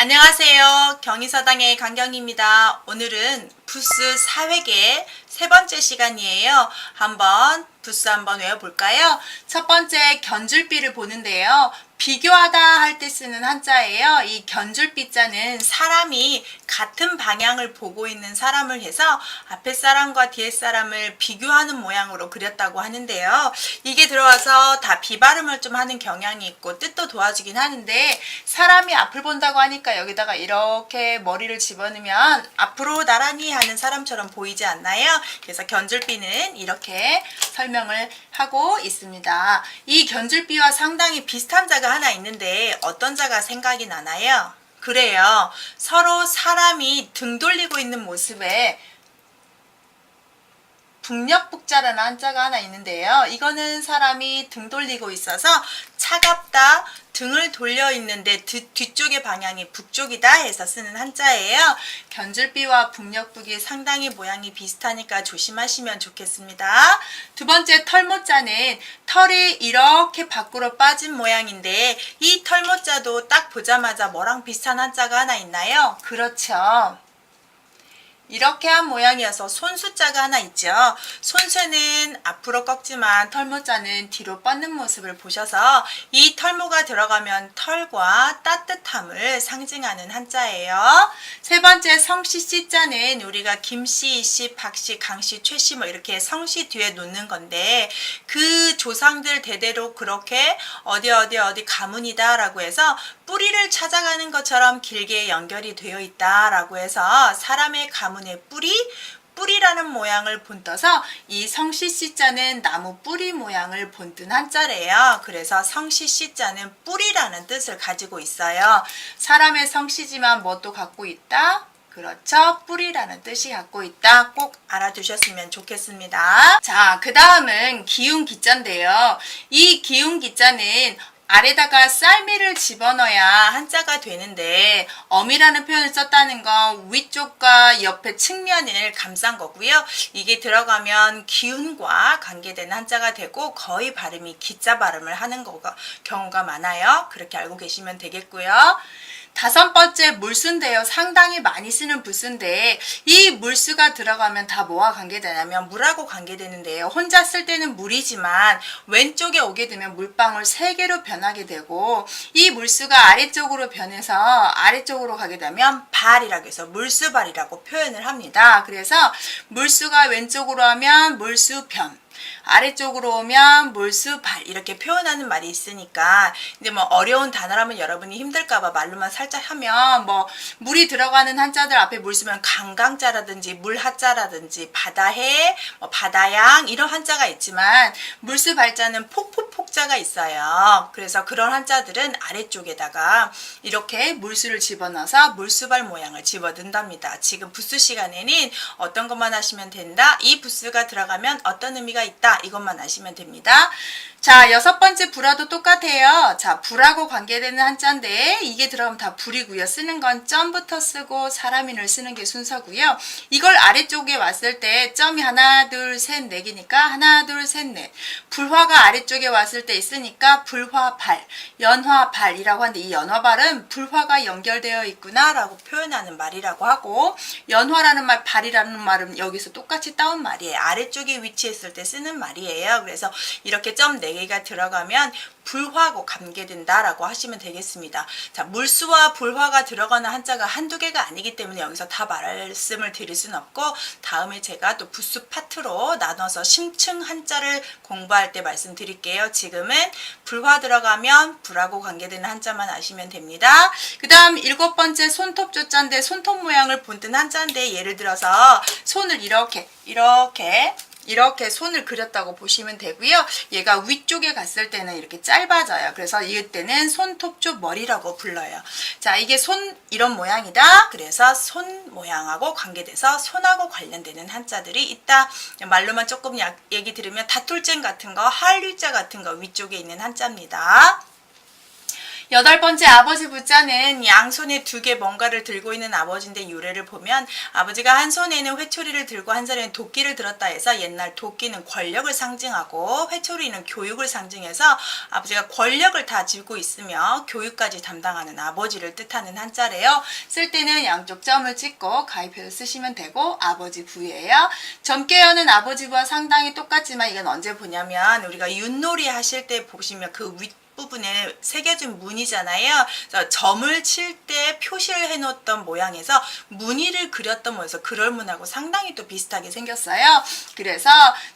안녕하세요. 경희서당의 강경희입니다. 오늘은 부스 4회계 세 번째 시간이에요. 부스 한번 외워볼까요? 첫 번째 견줄비를 보는데요. 비교하다 할 때 쓰는 한자예요. 이 견줄비자는 사람이 같은 방향을 보고 있는 사람을 해서 앞에 사람과 뒤에 사람을 비교하는 모양으로 그렸다고 하는데요. 이게 들어와서 다 비발음을 좀 하는 경향이 있고 뜻도 도와주긴 하는데 사람이 앞을 본다고 하니까 여기다가 이렇게 머리를 집어넣으면 앞으로 나란히 하는 사람처럼 보이지 않나요? 그래서 견줄비는 이렇게 설명을 하고 있습니다. 이 견줄비와 상당히 비슷한 자가 하나 있는데 어떤 자가 생각이 나나요? 그래요. 서로 사람이 등 돌리고 있는 모습에 북녘북자라는 한자가 하나 있는데요. 이거는 사람이 등 돌리고 있어서 차갑다, 등을 돌려 있는데 뒤쪽의 방향이 북쪽이다 해서 쓰는 한자예요. 견줄비와 북녘북이 상당히 모양이 비슷하니까 조심하시면 좋겠습니다. 두 번째 털모자는 털이 이렇게 밖으로 빠진 모양인데 이 털모자도 딱 보자마자 뭐랑 비슷한 한자가 하나 있나요? 그렇죠. 이렇게 한 모양이어서 손수자가 하나 있죠. 손수는 앞으로 꺾지만 털모자는 뒤로 뻗는 모습을 보셔서 이 털모가 들어가면 털과 따뜻함을 상징하는 한자예요. 세 번째 성씨 씨자는 우리가 김씨, 이씨, 박씨, 강씨, 최씨 뭐 이렇게 성씨 뒤에 놓는 건데 그 조상들 대대로 그렇게 어디 가문이다 라고 해서 뿌리를 찾아가는 것처럼 길게 연결이 되어 있다 라고 해서 사람의 가문의 뿌리라는 모양을 본떠서 이 성씨 씨자는 나무 뿌리 모양을 본뜬 한자래요. 그래서 성씨 씨자는 뿌리라는 뜻을 가지고 있어요. 사람의 성씨지만 뭣도 갖고 있다? 그렇죠. 뿌리라는 뜻이 갖고 있다. 꼭 알아두셨으면 좋겠습니다. 자, 그 다음은 기운기자인데요. 이 기운기자는 아래다가 쌀미를 집어넣어야 한자가 되는데 어미라는 표현을 썼다는 건 위쪽과 옆에 측면을 감싼 거고요. 이게 들어가면 기운과 관계된 한자가 되고 거의 발음이 기자 발음을 하는 경우가 많아요. 그렇게 알고 계시면 되겠고요. 다섯 번째 물수인데요. 상당히 많이 쓰는 부수인데 이 물수가 들어가면 다 뭐와 관계되냐면 물하고 관계되는데요. 혼자 쓸 때는 물이지만 왼쪽에 오게 되면 물방울 3개로 변하게 되고 이 물수가 아래쪽으로 변해서 아래쪽으로 가게 되면 발이라고 해서 물수발이라고 표현을 합니다. 그래서 물수가 왼쪽으로 하면 물수변, 아래쪽으로 오면 물수발 이렇게 표현하는 말이 있으니까 근데 뭐 어려운 단어라면 여러분이 힘들까봐 말로만 살짝 하면 뭐 물이 들어가는 한자들 앞에 물 쓰면 강강자라든지 물하자라든지 바다해, 뭐 바다양 이런 한자가 있지만 물수발자는 폭포폭자가 있어요. 그래서 그런 한자들은 아래쪽에다가 이렇게 물수를 집어넣어서 물수발 모양을 집어넣는답니다. 지금 부수 시간에는 어떤 것만 하시면 된다. 이 부수가 들어가면 어떤 의미가 있다. 이것만 아시면 됩니다. 자, 여섯 번째 불화도 똑같아요. 자, 불하고 관계되는 한자인데 이게 들어가면 다 불이고요. 쓰는 건 점부터 쓰고 사람인을 쓰는 게 순서고요. 이걸 아래쪽에 왔을 때 점이 하나, 둘, 셋, 네 개니까 하나, 둘, 셋, 넷. 불화가 아래쪽에 왔을 때 있으니까 불화발, 연화발이라고 하는데 이 연화발은 불화가 연결되어 있구나 라고 표현하는 말이라고 하고 연화라는 말, 발이라는 말은 여기서 똑같이 따온 말이에요. 아래쪽에 위치했을 때 쓰는 말이에요. 그래서 이렇게 점 4개가 들어가면 불화하고 관계된다라고 하시면 되겠습니다. 자, 물수와 불화가 들어가는 한자가 한두 개가 아니기 때문에 여기서 다 말씀을 드릴 수는 없고 다음에 제가 또 부수 파트로 나눠서 심층 한자를 공부할 때 말씀드릴게요. 지금은 불화 들어가면 불하고 관계되는 한자만 아시면 됩니다. 그 다음 7번째 손톱조자인데 손톱 모양을 본뜬 한자인데 예를 들어서 손을 이렇게 손을 그렸다고 보시면 되고요. 얘가 위쪽에 갔을 때는 이렇게 짧아져요. 그래서 이때는 손톱조 머리라고 불러요. 자, 이게 손 이런 모양이다. 그래서 손 모양하고 관계돼서 손하고 관련되는 한자들이 있다. 말로만 조금 얘기 들으면 다툴쟁 같은 거, 한류자 같은 거 위쪽에 있는 한자입니다. 8번째 아버지 부자는 양손에 2개 뭔가를 들고 있는 아버지인데 유래를 보면 아버지가 한 손에는 회초리를 들고 한 손에는 도끼를 들었다 해서 옛날 도끼는 권력을 상징하고 회초리는 교육을 상징해서 아버지가 권력을 다 쥐고 있으며 교육까지 담당하는 아버지를 뜻하는 한자래요. 쓸 때는 양쪽 점을 찍고 가위표를 쓰시면 되고 아버지 부예요. 점괘 여는 아버지 부와 상당히 똑같지만 이건 언제 보냐면 우리가 윷놀이 하실 때 보시면 그 윗부분에 새겨진 무늬잖아요. 그래서 점을 칠 때 표시를 해놓았던 모양에서 무늬를 그렸던 모양에서 그럴문하고 상당히 또 비슷하게 생겼어요. 그래서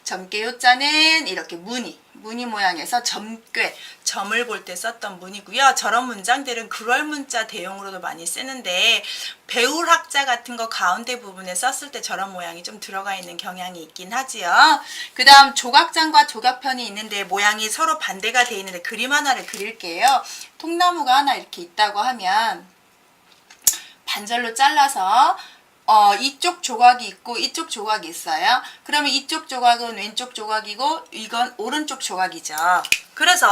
점괘 요자는 이렇게 무늬 모양에서 점괘, 점을 볼 때 썼던 문이고요. 저런 문장들은 그럴문자 대용으로도 많이 쓰는데 배울학자 같은 거 가운데 부분에 썼을 때 저런 모양이 좀 들어가 있는 경향이 있긴 하지요. 그 다음 조각장과 조각편이 있는데 모양이 서로 반대가 돼 있는데 그림 하나를 그릴게요. 통나무가 하나 이렇게 있다고 하면 반절로 잘라서 이쪽 조각이 있고 이쪽 조각이 있어요. 그러면 이쪽 조각은 왼쪽 조각이고 이건 오른쪽 조각이죠. 그래서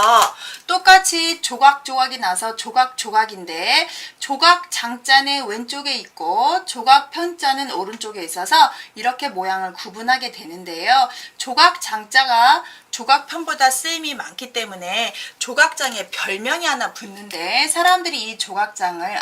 똑같이 조각이 나서 조각인데 조각 장자는 왼쪽에 있고 조각 편자는 오른쪽에 있어서 이렇게 모양을 구분하게 되는데요. 조각 장자가 조각편보다 쓰임이 많기 때문에 조각장에 별명이 하나 붙는데 사람들이 이 조각장을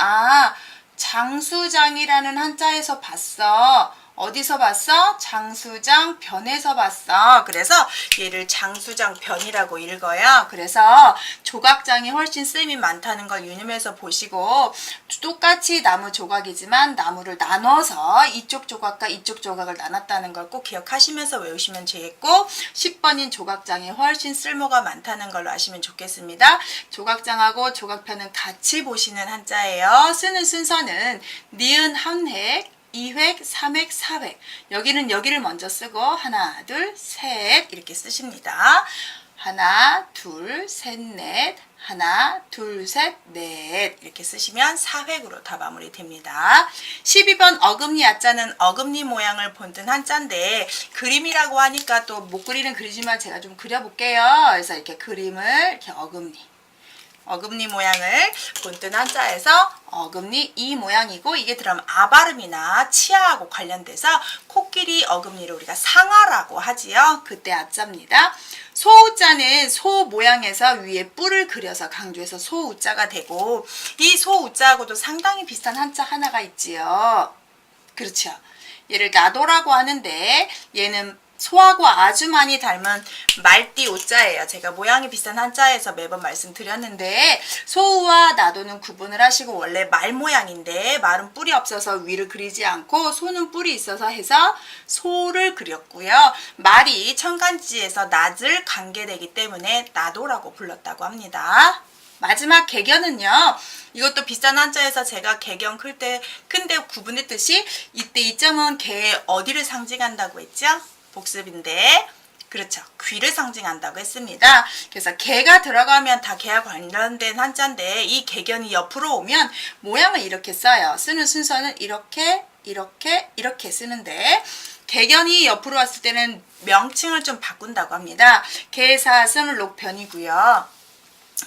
장수장이라는 한자에서 봤어. 어디서 봤어? 장수장 변에서 봤어. 그래서 얘를 장수장 변이라고 읽어요. 그래서 조각장이 훨씬 쓰임이 많다는 걸 유념해서 보시고 똑같이 나무 조각이지만 나무를 나눠서 이쪽 조각과 이쪽 조각을 나눴다는 걸 꼭 기억하시면서 외우시면 되겠고 10번인 조각장이 훨씬 쓸모가 많다는 걸로 아시면 좋겠습니다. 조각장하고 조각편은 같이 보시는 한자예요. 쓰는 순서는 니은 한 획, 2획, 3획, 4획. 여기를 먼저 쓰고 하나, 둘, 셋 이렇게 쓰십니다. 하나, 둘, 셋, 넷. 하나, 둘, 셋, 넷 이렇게 쓰시면 4획으로 다 마무리됩니다. 12번 어금니 야자는 어금니 모양을 본뜬 한자인데 그림이라고 하니까 또 못 그리는 그리지만 제가 좀 그려볼게요. 그래서 이렇게 그림을 이렇게 어금니 모양을 본뜬 한자에서 어금니 이 모양이고 이게 들어가면 아발음이나 치아하고 관련돼서 코끼리 어금니를 우리가 상아라고 하지요. 그때 아자입니다. 소우자는 소 모양에서 위에 뿔을 그려서 강조해서 소우자가 되고 이 소우자하고도 상당히 비슷한 한자 하나가 있지요. 그렇죠. 얘를 나도라고 하는데 얘는 소하고 아주 많이 닮은 말띠 오자예요. 제가 모양이 비슷한 한자에서 매번 말씀드렸는데 소우와 나도는 구분을 하시고 원래 말 모양인데 말은 뿔이 없어서 위를 그리지 않고 소는 뿔이 있어서 해서 소를 그렸고요. 말이 천간지에서 낫을 관계되기 때문에 나도라고 불렀다고 합니다. 마지막 개견은요. 이것도 비싼 한자에서 제가 개견 큰데 구분했듯이 이때 이 점은 개의 어디를 상징한다고 했죠? 복습인데 그렇죠. 귀를 상징한다고 했습니다. 그래서 개가 들어가면 다 개와 관련된 한자인데 이 개견이 옆으로 오면 모양을 이렇게 써요. 쓰는 순서는 이렇게 쓰는데 개견이 옆으로 왔을 때는 명칭을 좀 바꾼다고 합니다. 개사슴 록변이고요.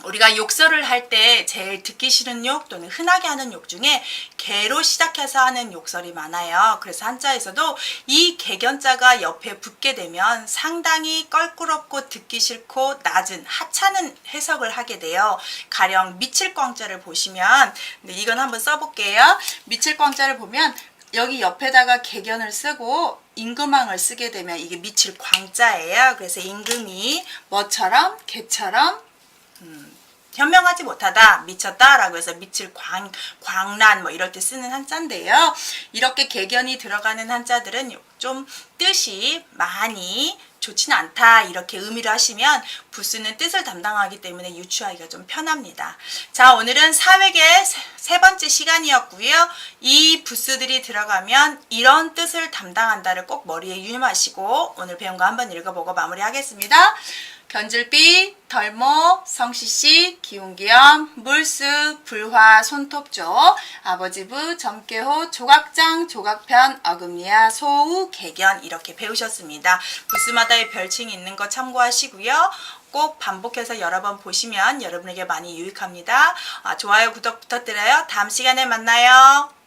우리가 욕설을 할 때 제일 듣기 싫은 욕 또는 흔하게 하는 욕 중에 개로 시작해서 하는 욕설이 많아요. 그래서 한자에서도 이 개견자가 옆에 붙게 되면 상당히 껄끄럽고 듣기 싫고 낮은 하찮은 해석을 하게 돼요. 가령 미칠광자를 보시면 이건 한번 써볼게요. 미칠광자를 보면 여기 옆에다가 개견을 쓰고 임금왕을 쓰게 되면 이게 미칠광자예요. 그래서 임금이 뭐처럼 개처럼 현명하지 못하다, 미쳤다 라고 해서 미칠 광란 뭐 이럴 때 쓰는 한자인데요. 이렇게 개견이 들어가는 한자들은 좀 뜻이 많이 좋지는 않다 이렇게 의미를 하시면 부수는 뜻을 담당하기 때문에 유추하기가 좀 편합니다. 자, 오늘은 사획의 세 번째 시간이었고요. 이 부수들이 들어가면 이런 뜻을 담당한다를 꼭 머리에 유념하시고 오늘 배운 거 한번 읽어보고 마무리하겠습니다. 견줄비, 덜모, 성시씨, 기운기염, 물수, 불화, 손톱조, 아버지부, 점괘호, 조각장, 조각편, 어금니야, 소우, 개견 이렇게 배우셨습니다. 부수마다의 별칭이 있는 거 참고하시고요. 꼭 반복해서 여러 번 보시면 여러분에게 많이 유익합니다. 좋아요, 구독 부탁드려요. 다음 시간에 만나요.